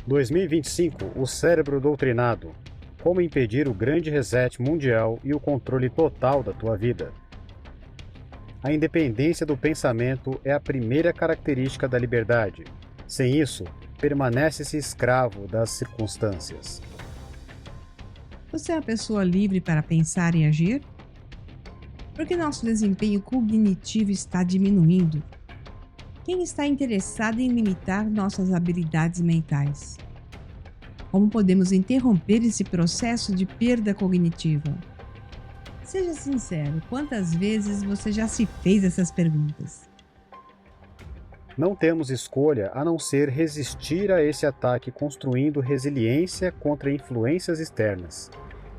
2025, o cérebro doutrinado. Como impedir o grande reset mundial e o controle total da tua vida. A independência do pensamento é a primeira característica da liberdade. Sem isso, permanece-se escravo das circunstâncias. Você é uma pessoa livre para pensar e agir? Porque nosso desempenho cognitivo está diminuindo. Quem está interessado em limitar nossas habilidades mentais? Como podemos interromper esse processo de perda cognitiva? Seja sincero, quantas vezes você já se fez essas perguntas? Não temos escolha a não ser resistir a esse ataque construindo resiliência contra influências externas.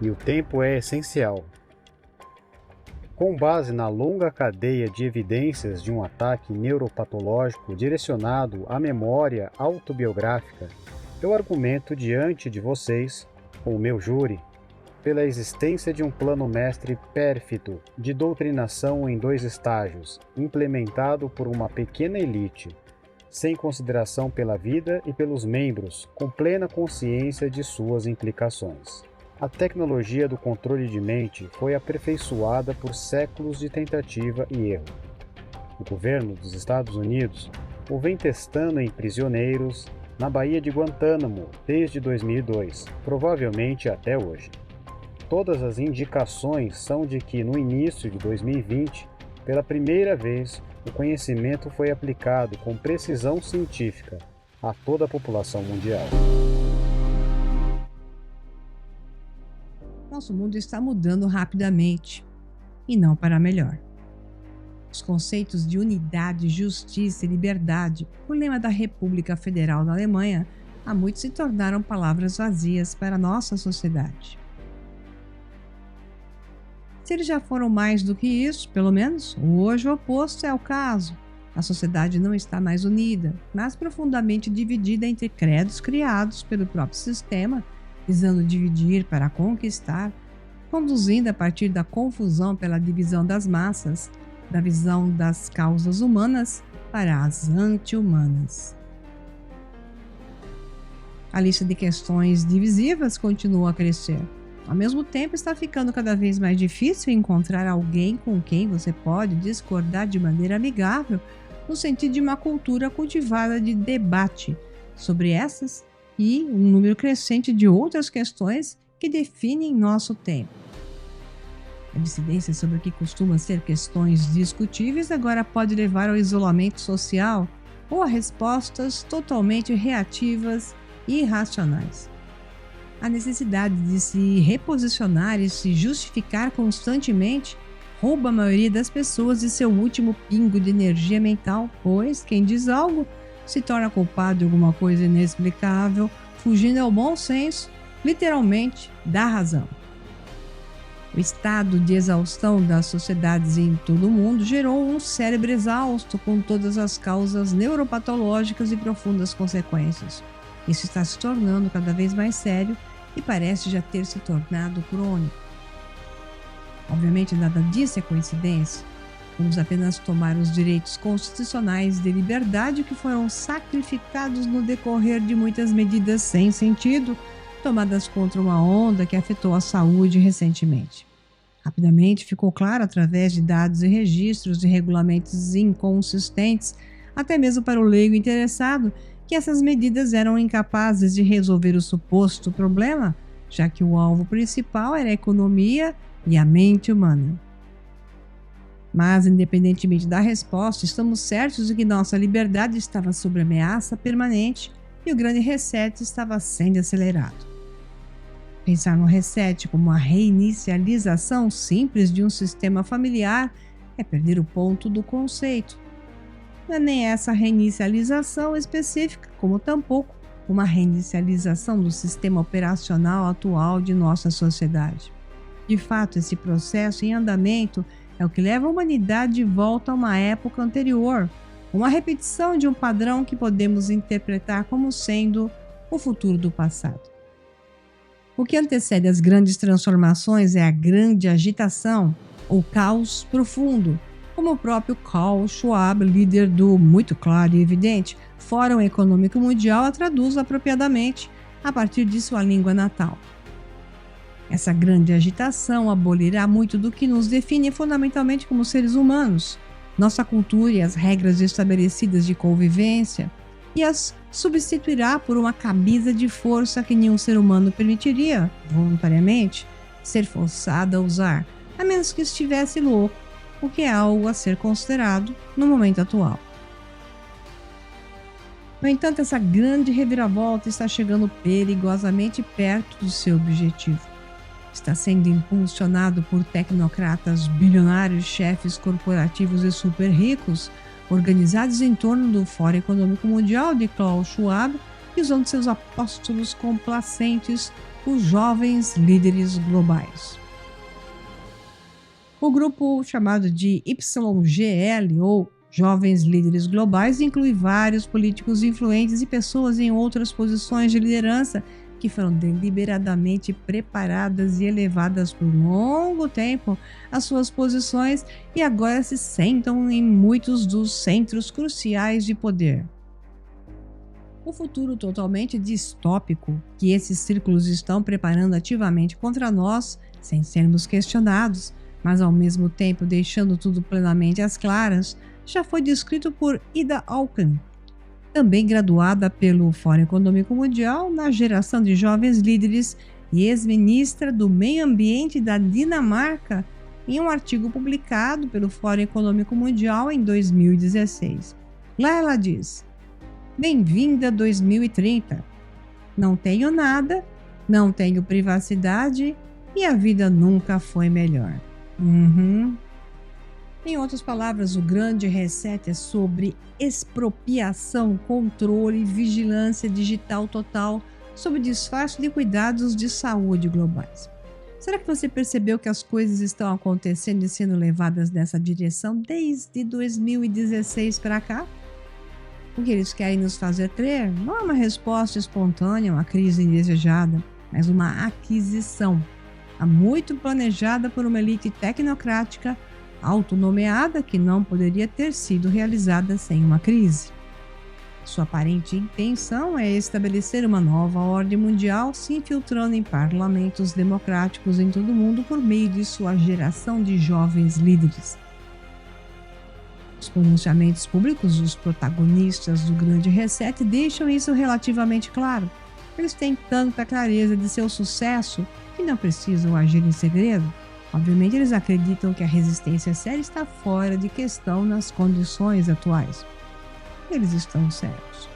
E o tempo é essencial. Com base na longa cadeia de evidências de um ataque neuropatológico direcionado à memória autobiográfica, eu argumento diante de vocês, com o meu júri, pela existência de um plano mestre pérfido de doutrinação em 2 estágios, implementado por uma pequena elite, sem consideração pela vida e pelos membros, com plena consciência de suas implicações. A tecnologia do controle de mente foi aperfeiçoada por séculos de tentativa e erro. O governo dos Estados Unidos o vem testando em prisioneiros na Baía de Guantánamo desde 2002, provavelmente até hoje. Todas as indicações são de que no início de 2020, pela primeira vez, o conhecimento foi aplicado com precisão científica a toda a população mundial. Nosso mundo está mudando rapidamente, e não para melhor. Os conceitos de unidade, justiça e liberdade, o lema da República Federal da Alemanha, há muito se tornaram palavras vazias para a nossa sociedade. Se eles já foram mais do que isso, pelo menos, hoje o oposto é o caso. A sociedade não está mais unida, mas profundamente dividida entre credos criados pelo próprio sistema, visando dividir para conquistar, conduzindo a partir da confusão pela divisão das massas, da visão das causas humanas para as anti-humanas. A lista de questões divisivas continua a crescer. Ao mesmo tempo, está ficando cada vez mais difícil encontrar alguém com quem você pode discordar de maneira amigável, no sentido de uma cultura cultivada de debate sobre essas e um número crescente de outras questões que definem nosso tempo. A dissidência sobre o que costuma ser questões discutíveis agora pode levar ao isolamento social ou a respostas totalmente reativas e irracionais. A necessidade de se reposicionar e se justificar constantemente rouba a maioria das pessoas de seu último pingo de energia mental, pois quem diz algo se torna culpado de alguma coisa inexplicável, fugindo ao bom senso, literalmente, da razão. O estado de exaustão das sociedades em todo o mundo gerou um cérebro exausto com todas as causas neuropatológicas e profundas consequências. Isso está se tornando cada vez mais sério e parece já ter se tornado crônico. Obviamente, nada disso é coincidência. Vamos apenas tomar os direitos constitucionais de liberdade que foram sacrificados no decorrer de muitas medidas sem sentido, tomadas contra uma onda que afetou a saúde recentemente. Rapidamente ficou claro, através de dados e registros de regulamentos inconsistentes, até mesmo para o leigo interessado, que essas medidas eram incapazes de resolver o suposto problema, já que o alvo principal era a economia e a mente humana. Mas, independentemente da resposta, estamos certos de que nossa liberdade estava sob ameaça permanente e o grande reset estava sendo acelerado. Pensar no reset como uma reinicialização simples de um sistema familiar é perder o ponto do conceito. Não é nem essa reinicialização específica, como tampouco uma reinicialização do sistema operacional atual de nossa sociedade. De fato, esse processo em andamento é o que leva a humanidade de volta a uma época anterior, uma repetição de um padrão que podemos interpretar como sendo o futuro do passado. O que antecede as grandes transformações é a grande agitação, ou caos profundo, como o próprio Klaus Schwab, líder do muito claro e evidente Fórum Econômico Mundial, a traduz apropriadamente a partir de sua língua natal. Essa grande agitação abolirá muito do que nos define fundamentalmente como seres humanos, nossa cultura e as regras estabelecidas de convivência, e as substituirá por uma camisa de força que nenhum ser humano permitiria, voluntariamente, ser forçado a usar, a menos que estivesse louco, o que é algo a ser considerado no momento atual. No entanto, essa grande reviravolta está chegando perigosamente perto do seu objetivo. Está sendo impulsionado por tecnocratas bilionários, chefes corporativos e super ricos, organizados em torno do Fórum Econômico Mundial de Klaus Schwab e usando seus apóstolos complacentes, os jovens líderes globais. O grupo chamado de YGL, ou Jovens Líderes Globais, inclui vários políticos influentes e pessoas em outras posições de liderança que foram deliberadamente preparadas e elevadas por longo tempo às suas posições e agora se sentam em muitos dos centros cruciais de poder. O futuro totalmente distópico que esses círculos estão preparando ativamente contra nós, sem sermos questionados, mas ao mesmo tempo deixando tudo plenamente às claras, já foi descrito por Ida Auken, também graduada pelo Fórum Econômico Mundial na geração de jovens líderes e ex-ministra do Meio Ambiente da Dinamarca, em um artigo publicado pelo Fórum Econômico Mundial em 2016. Lá ela diz: "Bem-vinda 2030. Não tenho nada, não tenho privacidade e a vida nunca foi melhor." Em outras palavras, o grande reset é sobre expropriação, controle e vigilância digital total sob disfarce de cuidados de saúde globais. Será que você percebeu que as coisas estão acontecendo e sendo levadas nessa direção desde 2016 para cá? O que eles querem nos fazer crer não é uma resposta espontânea a uma crise indesejada, mas uma aquisição, muito planejada por uma elite tecnocrática autonomeada que não poderia ter sido realizada sem uma crise. Sua aparente intenção é estabelecer uma nova ordem mundial se infiltrando em parlamentos democráticos em todo o mundo por meio de sua geração de jovens líderes. Os pronunciamentos públicos dos protagonistas do Grande Reset deixam isso relativamente claro. Eles têm tanta clareza de seu sucesso que não precisam agir em segredo. Obviamente, eles acreditam que a resistência séria está fora de questão nas condições atuais. Eles estão certos.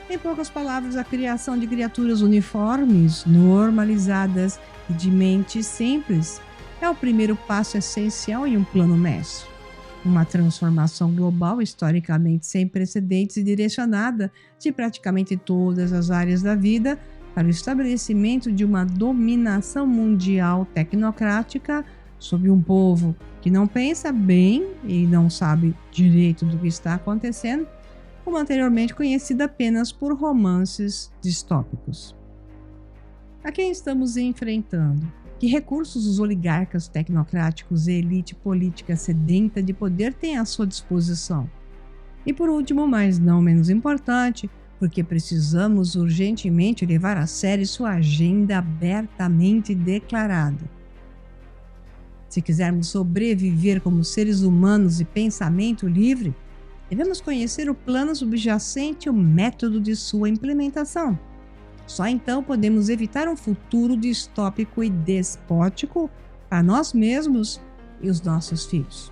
Em poucas palavras, a criação de criaturas uniformes, normalizadas e de mente simples é o primeiro passo essencial em um plano mestre. Uma transformação global historicamente sem precedentes e direcionada de praticamente todas as áreas da vida para o estabelecimento de uma dominação mundial tecnocrática sobre um povo que não pensa bem e não sabe direito do que está acontecendo, como anteriormente conhecida apenas por romances distópicos. A quem estamos enfrentando? Que recursos os oligarcas tecnocráticos e elite política sedenta de poder têm à sua disposição? E por último, mas não menos importante, porque precisamos urgentemente levar a sério sua agenda abertamente declarada. Se quisermos sobreviver como seres humanos e pensamento livre, devemos conhecer o plano subjacente e o método de sua implementação. Só então podemos evitar um futuro distópico e despótico para nós mesmos e os nossos filhos.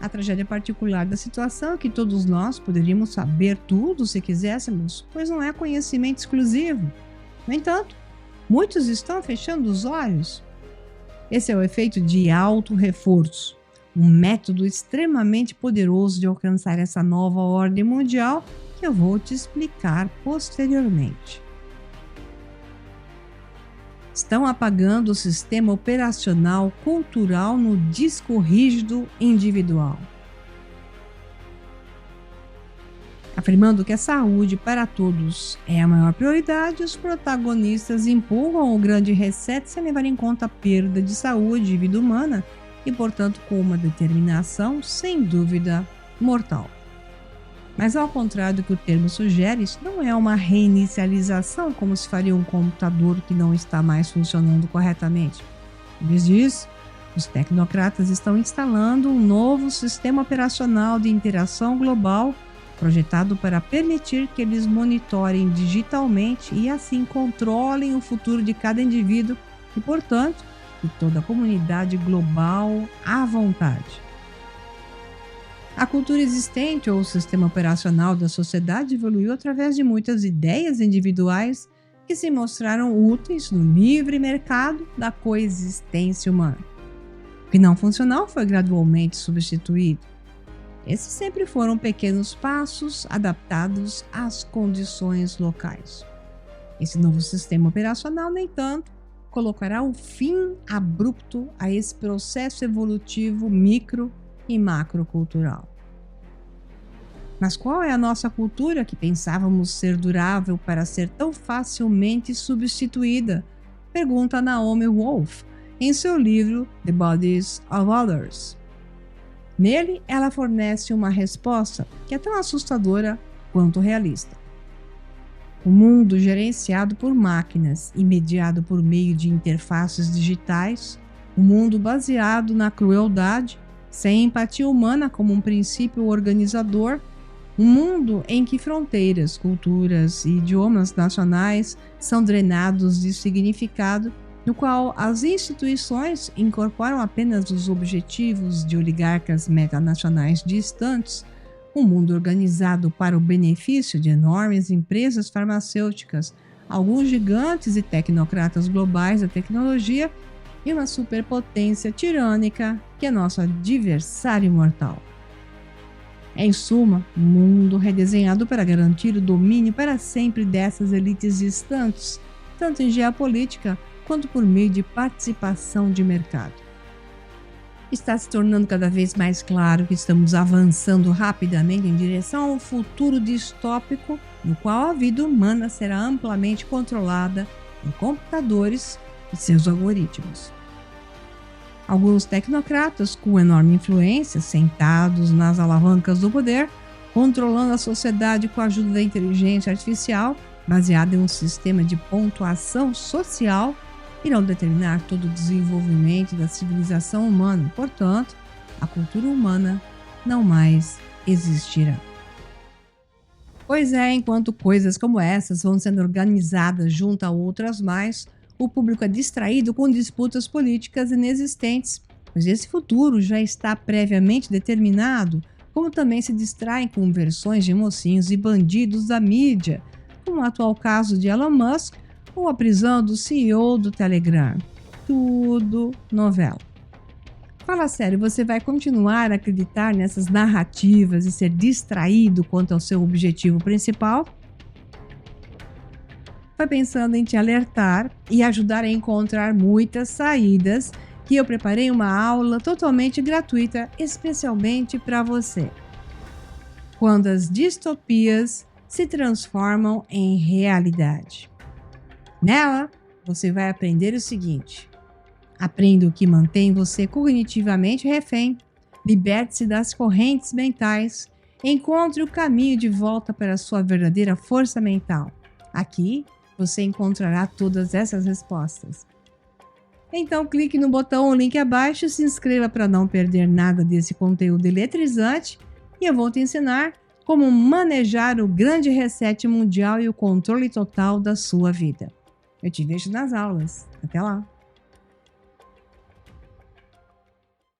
A tragédia particular da situação é que todos nós poderíamos saber tudo se quiséssemos, pois não é conhecimento exclusivo. No entanto, muitos estão fechando os olhos. Esse é o efeito de auto-reforço, um método extremamente poderoso de alcançar essa nova ordem mundial que eu vou te explicar posteriormente. Estão apagando o sistema operacional cultural no disco rígido individual. Afirmando que a saúde para todos é a maior prioridade, os protagonistas empurram o grande reset sem levar em conta a perda de saúde e vida humana e, portanto, com uma determinação, sem dúvida, mortal. Mas, ao contrário do que o termo sugere, isso não é uma reinicialização, como se faria um computador que não está mais funcionando corretamente. Em vez disso, os tecnocratas estão instalando um novo sistema operacional de interação global projetado para permitir que eles monitorem digitalmente e assim controlem o futuro de cada indivíduo e, portanto, de toda a comunidade global à vontade. A cultura existente ou o sistema operacional da sociedade evoluiu através de muitas ideias individuais que se mostraram úteis no livre mercado da coexistência humana. O que não funcionou foi gradualmente substituído. Esses sempre foram pequenos passos adaptados às condições locais. Esse novo sistema operacional, no entanto, colocará um fim abrupto a esse processo evolutivo micro e macrocultural. Mas qual é a nossa cultura que pensávamos ser durável para ser tão facilmente substituída? Pergunta Naomi Wolf em seu livro The Bodies of Others. Nele, ela fornece uma resposta que é tão assustadora quanto realista. O mundo gerenciado por máquinas e mediado por meio de interfaces digitais, um mundo baseado na crueldade, sem empatia humana como um princípio organizador, um mundo em que fronteiras, culturas e idiomas nacionais são drenados de significado, no qual as instituições incorporam apenas os objetivos de oligarcas metanacionais distantes, um mundo organizado para o benefício de enormes empresas farmacêuticas, alguns gigantes e tecnocratas globais da tecnologia e uma superpotência tirânica que é nosso adversário mortal. Em suma, um mundo redesenhado para garantir o domínio para sempre dessas elites distantes, tanto em geopolítica quanto por meio de participação de mercado. Está se tornando cada vez mais claro que estamos avançando rapidamente em direção a um futuro distópico no qual a vida humana será amplamente controlada por computadores e seus algoritmos. Alguns tecnocratas com enorme influência, sentados nas alavancas do poder, controlando a sociedade com a ajuda da inteligência artificial, baseada em um sistema de pontuação social, irão determinar todo o desenvolvimento da civilização humana. Portanto, a cultura humana não mais existirá. Pois é, enquanto coisas como essas vão sendo organizadas junto a outras mais, o público é distraído com disputas políticas inexistentes, pois esse futuro já está previamente determinado, como também se distraem com versões de mocinhos e bandidos da mídia, como o atual caso de Elon Musk ou a prisão do CEO do Telegram. Tudo novela. Fala sério, você vai continuar a acreditar nessas narrativas e ser distraído quanto ao seu objetivo principal? Foi pensando em te alertar e ajudar a encontrar muitas saídas que eu preparei uma aula totalmente gratuita especialmente para você. Quando as distopias se transformam em realidade. Nela, você vai aprender o seguinte: aprenda o que mantém você cognitivamente refém, liberte-se das correntes mentais, encontre o caminho de volta para a sua verdadeira força mental. Aqui, você encontrará todas essas respostas. Então clique no botão ou link abaixo e se inscreva para não perder nada desse conteúdo eletrizante e eu vou te ensinar como manejar o grande reset mundial e o controle total da sua vida. Eu te vejo nas aulas. Até lá!